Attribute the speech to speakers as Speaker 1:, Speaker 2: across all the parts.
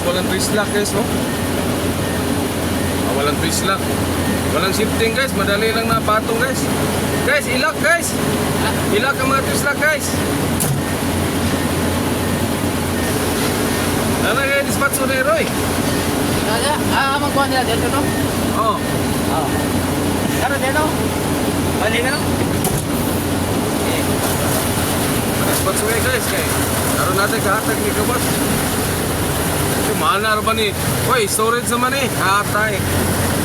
Speaker 1: walang twist lock guys, oh. Walang twist lock. Walang shifting guys, madali lang na patong guys. Guys, ilock guys. Ilock ang mga twist lock guys. Ano kayo dispatch ni Roy?
Speaker 2: Magkuha nila dito, no?
Speaker 1: Oo.
Speaker 2: Oo. Ano dito? Balik na, no?
Speaker 1: Dispatch ni guys, kay karon natin kahatag ni Kabas. Mahal na ba ni? Uy, storage naman eh. Hatay.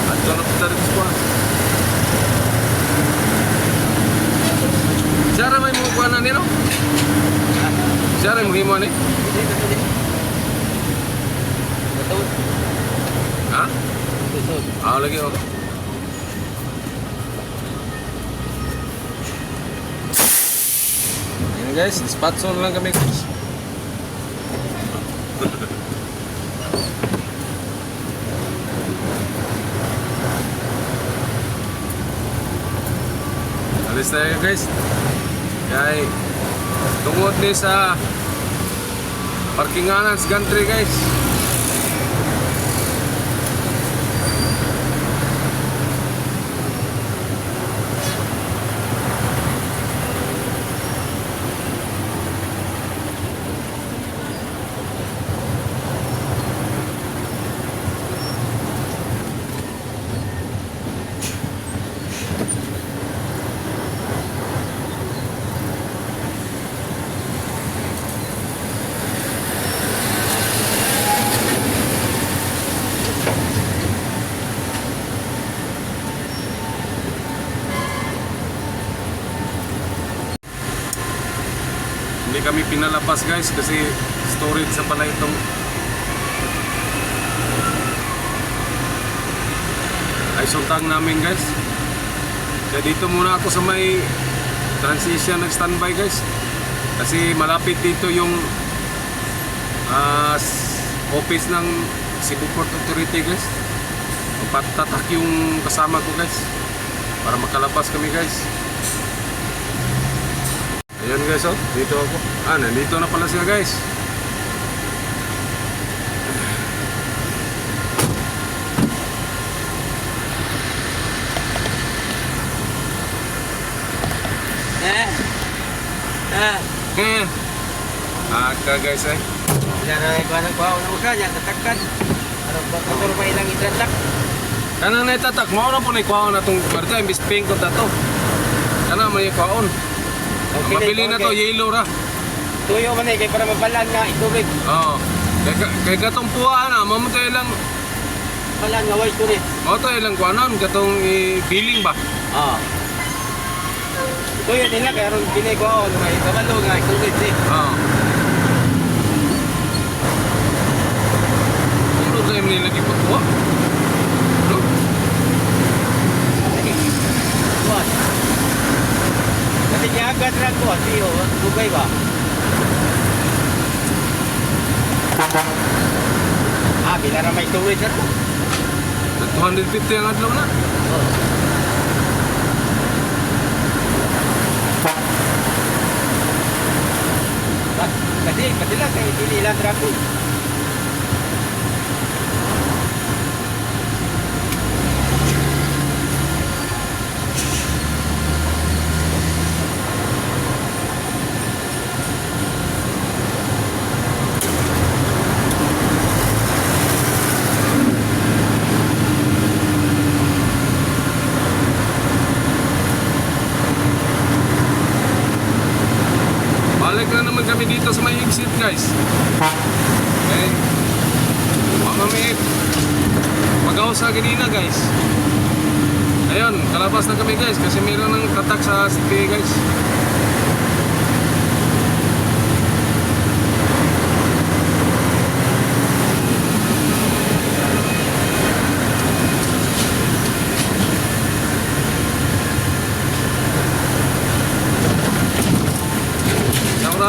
Speaker 1: At ito na kita rin squad. Siyara may mga kuha na nilo? Siyara yung himo ni? Ha? Lagi oh. Yan guys, dispatch on lang kami guys. Alis tayo guys. Kaya tungod ni sa parkinganan sa gantry guys. Hindi kami pinalabas guys kasi storage sa pala itong ay sultang namin guys. Kaya dito muna ako sa may transition nag-standby guys kasi malapit dito yung office ng Cebu Port Authority guys. Magpatatak yung kasama ko guys para makalabas kami guys. Ayan guys, oh, dito ako. Nandito na pala sila guys. Aka guys eh.
Speaker 2: Yan ay kuha ng kuha ng usa, yan tatakkan. Ano ba ito pa ilang itratak?
Speaker 1: Kanang naitatak, mao na po na ikuhaon na itong kwarta, imbis pink ko tato. Kanang may ikuhaon. Mabili na to, yellow ra.
Speaker 2: Tuyo man eh, kaya para mabalan nga itubig.
Speaker 1: Oo. Kaya katong puwaan na, mamutay lang.
Speaker 2: Balan nga, white tulit.
Speaker 1: Mamutay lang kuhanon, katong billing ba?
Speaker 2: Oo. Tuyo din lang, kaya ron pinay ko ako, may kabalo nga itubig eh.
Speaker 1: Oo. Puro tayo nilagi pagkuha. No?
Speaker 2: What? Kasi niya agad lang ko, siyo, bugay ba? Bila na may storage ano?
Speaker 1: 250 ang adlaw na.
Speaker 2: Oo. Kasi lang, kaya hindi ilang traffic.
Speaker 1: Balik na naman kami dito sa may exit guys. Okay. Kami mag-aos sa ganina guys. Ayun, kalabas na kami guys kasi meron ng tatak sa city guys.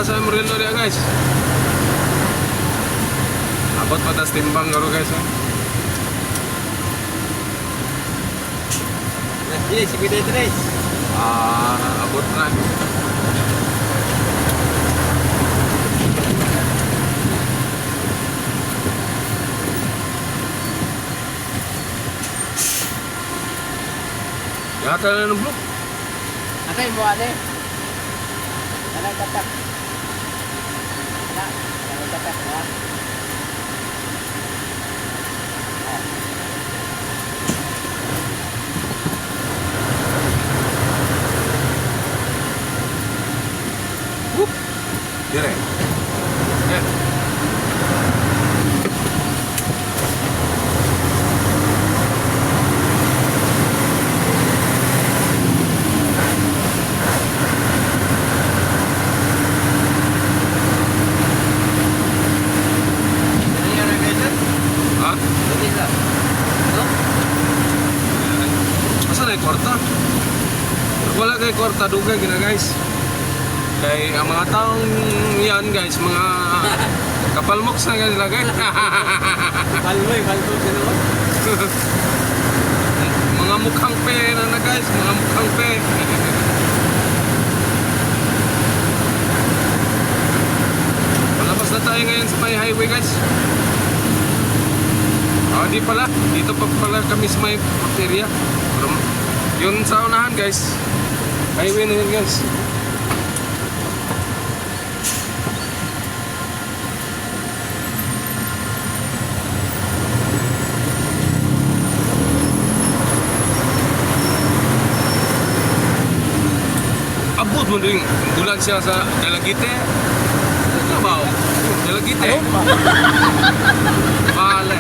Speaker 1: Sa Morelo dia guys. Abot patas timbang garo guys.
Speaker 2: Ini si Kuya Tres.
Speaker 1: Abot na. Yata na ng blue.
Speaker 2: Atay mo ate. Anay katak. Anay katak ha.
Speaker 1: Whoop. Dire. Yan.
Speaker 2: Ano yung revision?
Speaker 1: Ha?
Speaker 2: Buti lang. No?
Speaker 1: Masa na yung kwarta? Pag wala kayo kwarta, dugay gina guys. Kay ang mga taong yan guys, mga kapalmoks na guys lagay.
Speaker 2: Palmoy sila mo.
Speaker 1: Mga mukhang pe na guys, mga mukhang pe. Palabas na tayo ngayon sa may highway guys. Di pala, dito pa pala kami sa may area. Pero yun sa unahan guys, highway na yun guys. Abot mo din, bulag siya sa Dalagite. Ano ba? Dalagite. Vale.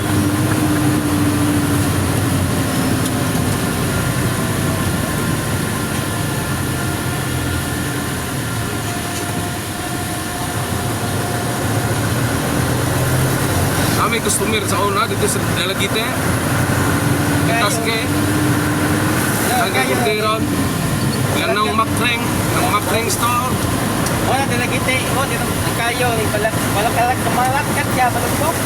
Speaker 1: Kami customer sa una dito sa Dalagite. Taske. Hanggang Corderon. Yan ng Macreng store.
Speaker 2: Wala din nagkita. O, dito kayo. Malakalag malakkat siya. Malukok.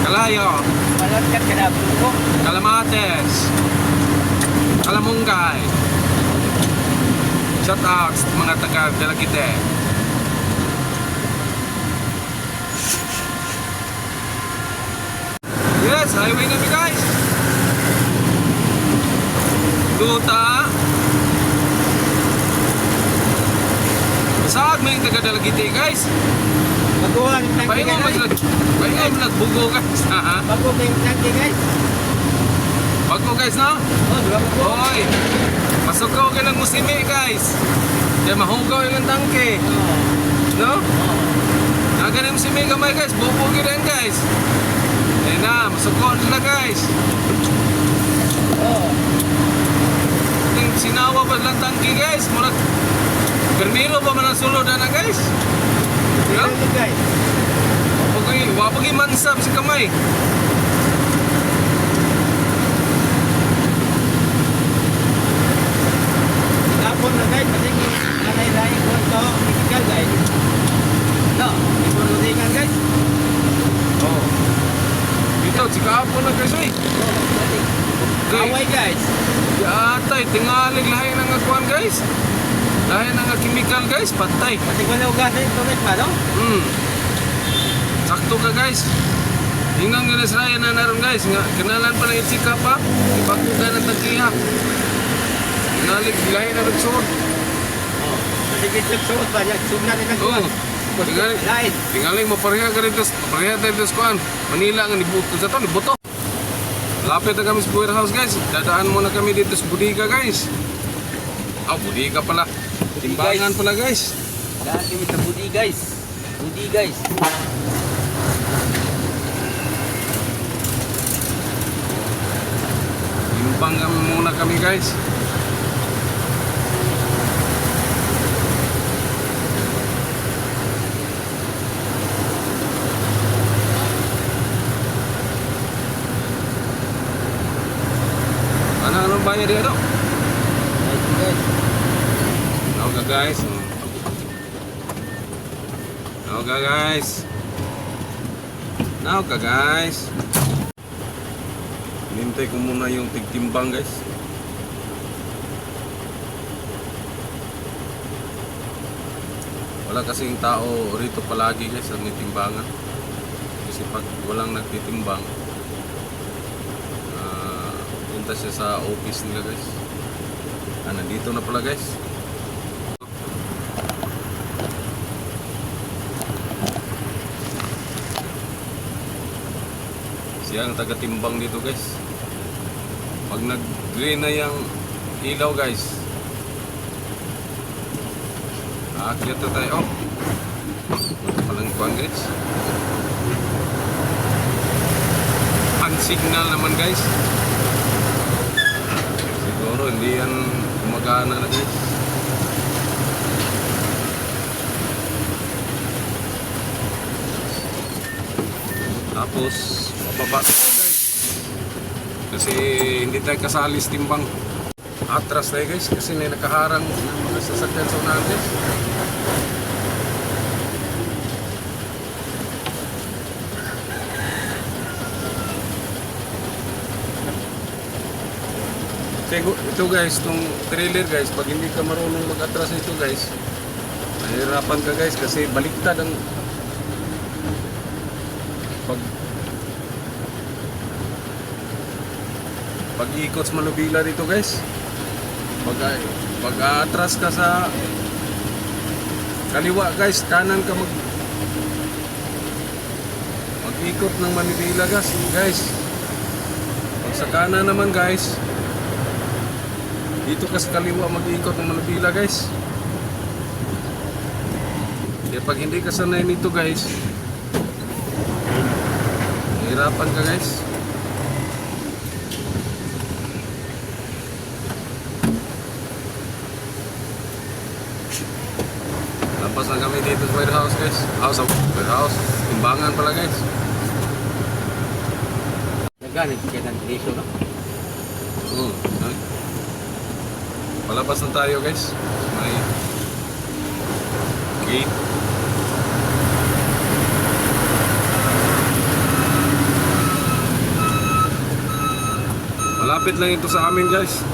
Speaker 1: Kalayo,
Speaker 2: Malakkat ka na. Malukok.
Speaker 1: Kalamates, Kalamunggay. Shout out sa mga taga Dalagite. Yes, highway na guys. Duta. Saan mo yung taga Dalagite guys?
Speaker 2: Baguhan yung tangke
Speaker 1: Pahinga mo nagbugo guys.
Speaker 2: Bago mo yung tangke guys.
Speaker 1: Bago guys no?
Speaker 2: O, diba mo po?
Speaker 1: Hoy, masukaw ka ng musimi guys. Kaya mahugaw yung tangke. No? Naga na musimi gamay guys, bubugi rin guys. Ayun na, masukaw nila guys.
Speaker 2: Oo.
Speaker 1: Yung sinawa pa lang tangke guys. Murag, permilo pa man ang sulod na guys. No?
Speaker 2: Ito guys.
Speaker 1: Wapagi mansab si kamay.
Speaker 2: Tapon na guys. Kasi nanay-laing ko ito. Physical guys. No. Ipunutingan guys.
Speaker 1: Oh. Dito, si kahapon na guys eh.
Speaker 2: Away guys.
Speaker 1: Yatay, tingalig lahi ng akuan guys. Lahi ng chemical guys, patay.
Speaker 2: Pati ko na ugasin ito guys pa, no?
Speaker 1: Sakto ka guys. Hinggang nga Raya na naroon guys. Kanalan pa ng itsika pa. Ibago ka ng tagkiha. Tingalig lahi na nagsuot.
Speaker 2: Kasi bitag suot ba? Sum natin ang kuwan. Lain.
Speaker 1: Tingalig mo pareha ka rito. Pareha tayo dito sa kuan. Manila nga nibuto sa to, nibuto. Lapit na kami sa warehouse guys. Dadaan muna kami dito sa bodega guys. Bodega pala. Timbangan pala guys.
Speaker 2: Daan kami sa budi guys. Budi guys.
Speaker 1: Timbang muna kami guys. Anong bayar dito?
Speaker 2: Guys.
Speaker 1: Okay guys. Okay guys. Okay guys. Nintay ko muna yung tigtimbang guys. Wala kasing tao rito palagi guys sa may timbangan. Kasi pag walang nagtitimbang, Pupunta siya sa office nila guys. Nandito na pala guys. Siya ang taga-timbang dito guys. Pag nag-green na yung ilaw guys, aakyat na tayo. Palang kuhan guys. Signal naman guys. Siguro hindi yan gumagana na guys. Tapos mababa guys. Kasi hindi tayo kasali sa timbang. Atras tayo guys kasi may nakaharang ng mga sasakyan sa unahan guys. Ito guys, itong trailer guys, pag hindi ka marunong mag-atras nito guys, nahihirapan ka guys kasi baliktad ang pag-ikot sa manubila dito guys. Pag-atras ka sa kaliwa guys, kanan ka mag-ikot ng manubila guys. Pag sa kanan naman guys, dito ka sa kaliwa mag-iikot ng manubila guys. Kaya pag hindi ka sanay nito guys, hirapan ka guys. Lampas na kami dito sa warehouse guys. Warehouse, timbangan pala guys.
Speaker 2: Nagganit kita ng presyo, no?
Speaker 1: Palabas na tayo guys. May gate. Malapit lang ito sa amin guys.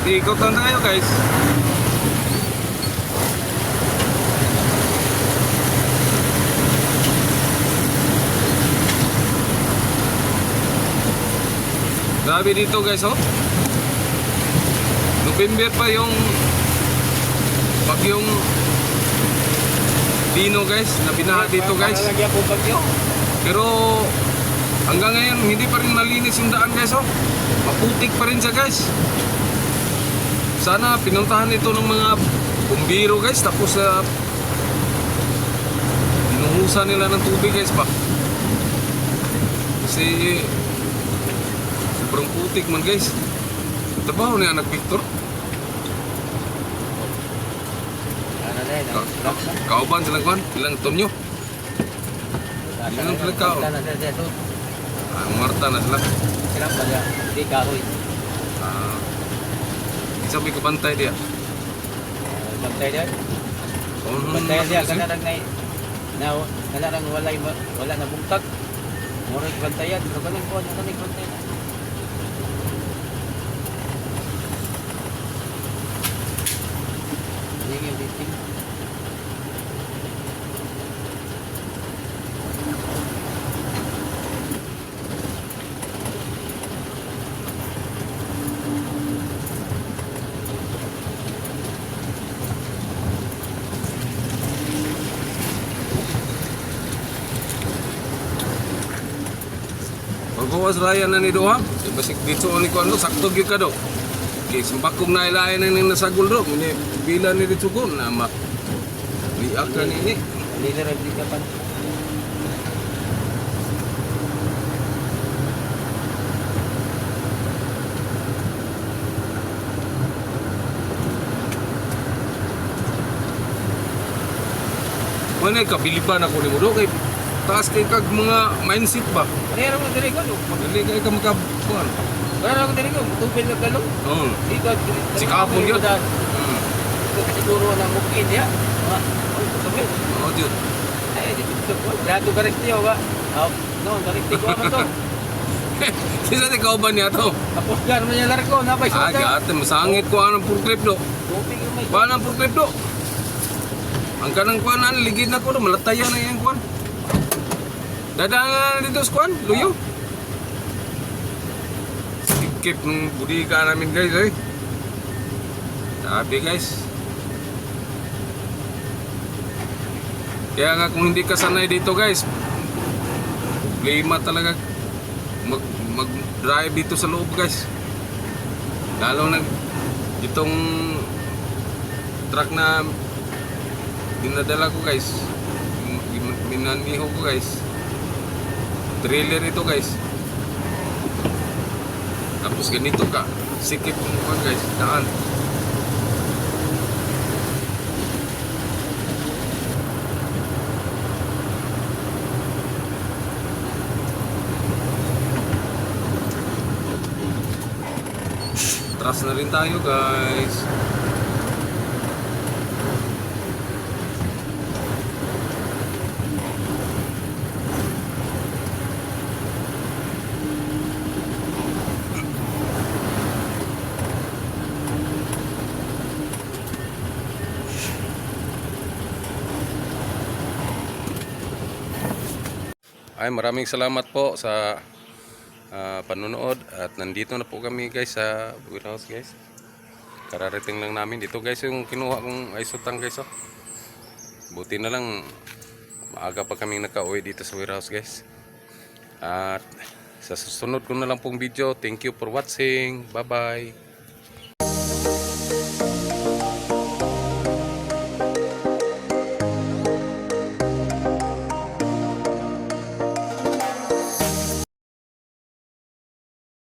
Speaker 1: Ikot lang tayo guys. Grabe dito guys, oh. November pa yung bagyong Dino guys, na binaha dito guys.
Speaker 2: Lagyan po bagyo.
Speaker 1: Pero hanggang ngayon hindi pa rin malinis yung daan guys, oh. Maputik pa rin siya guys. Sana pinuntahan ito ng mga bumbiro guys, tapos binuhusan nila ng tubig guys pa. Kasi sobrang putik man guys. Trabaho ni anak Victor.
Speaker 2: Ano na yun?
Speaker 1: Kauban silang kuhan, ilang tonyo. Ilang pala kao. Ang Marta na sila.
Speaker 2: Sila pala, di kahoy.
Speaker 1: Sabi ko bantay dia.
Speaker 2: Bantay dia? Bantay dia, kanarang wala na bungtag. Murag bantayan, pero ganun po, nakanig bantay na. Sige, biting.
Speaker 1: Pagbawas raya na ni Doha, basik dito ni ko ano, sakto gyud ka do. Okay, sembakong na ilain na ning nasagol do, ni bila ni dito ko na ma. Liak ka ni.
Speaker 2: Leader of the Japan.
Speaker 1: Mana kabiliban ako ni mo do kay taas kay kag mga mindset ba.
Speaker 2: Pero mo diri ko,
Speaker 1: Dili kay ka makabuan.
Speaker 2: pero ako diri ko, tupil na galo.
Speaker 1: Oo.
Speaker 2: Ikaw,
Speaker 1: Si Kapon yun.
Speaker 2: Siguro na mukin ya. guys.
Speaker 1: Oo, Jud.
Speaker 2: Ay, dito ko. Grato ka rin tiyo ba? No, galit ko naman to.
Speaker 1: Sisa ni kauban niya to.
Speaker 2: Tapos gar mo niya largo, napay
Speaker 1: Ah,
Speaker 2: suka.
Speaker 1: gate, masangit ko anong purklip do.
Speaker 2: Tubig yung may.
Speaker 1: Kuha ng purklip do. Ang kanang kuha na, ligid na ko do, malatayan na yung kuha. Dadaan na dito sa kuha, luyo. Sikip ng budika namin guys eh. Sabi guys. Kaya nga kung hindi ka sanay dito guys, problema talaga mag-drive dito sa loob guys. Lalo na itong truck na dinadala ko guys, minaniho ko guys, trailer ito guys. Tapos ganito ka, sikip mo guys, daan. Atras na rin tayo guys. Ay, maraming salamat po sa panonood at nandito na po kami guys sa warehouse guys. Kararating lang namin dito guys yung kinuha kong isotang guys oh. Buti na lang maaga pa kaming nakauwi dito sa warehouse guys. At sa susunod ko na lang pong video. Thank you for watching. Bye bye.